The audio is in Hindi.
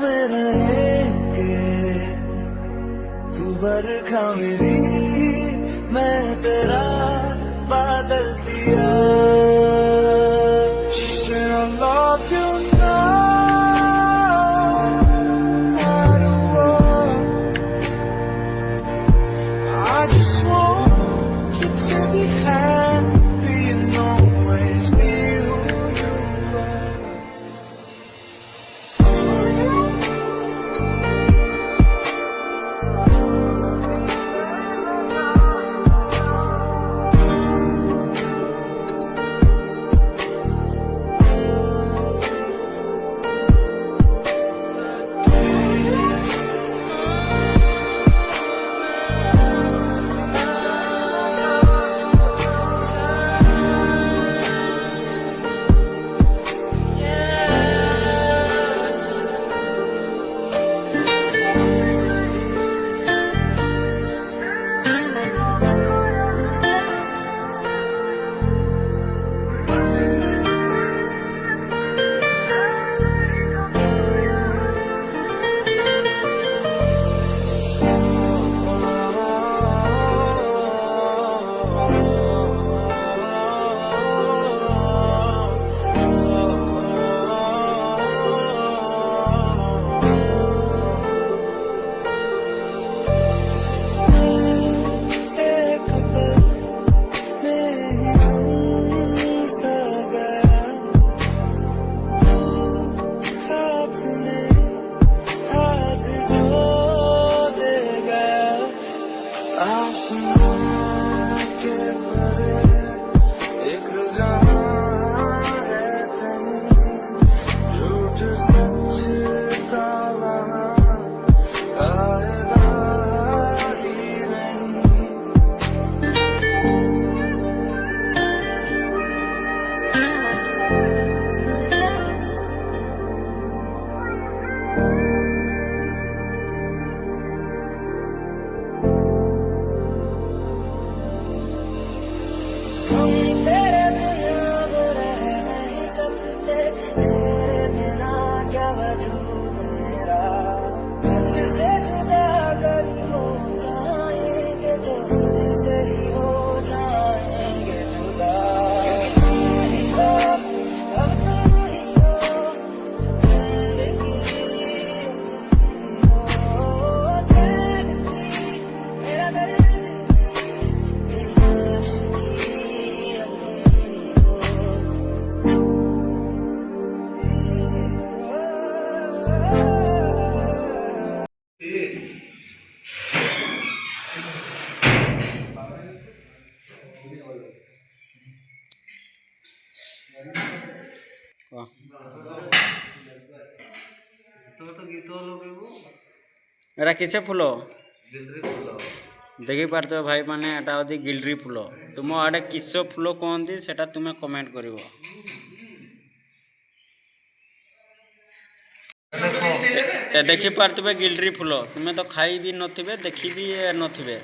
में रहेंगे, तू बरखा मेरी, मैं तेरा बादल पिया। I love you now, I don't want, I just want you to be happy and always be who you are. आसमां के परे एक जहां है कहीं, झूठ सच का वहां कायदा ही नहीं। तेरे बिना अब रह नहीं सकते, तेरे बिना क्या वजूद मेरा। तुझसे जुदा अगर हो जाएंगे तो तुझसे ही हो जाएंगे जुदा। तुम ही हो, अब तुम ही हो, जिंदगी तुम ही हो, चैन भी मेरा दर्द भी, मेरी आशिकी अब तुम ही हो। तो गीत लगे एटा किसे फूल गिलरी फुल देखी पार्थ भाई माने एटा होची गिलरी फूल। तुम आड़े किस फूल कहती सेटा तुम्हें कमेंट कर। देखी पार्थे गिलरी फूल तुम्हें तो खाई भी नथिबे देखी भी नथिबे।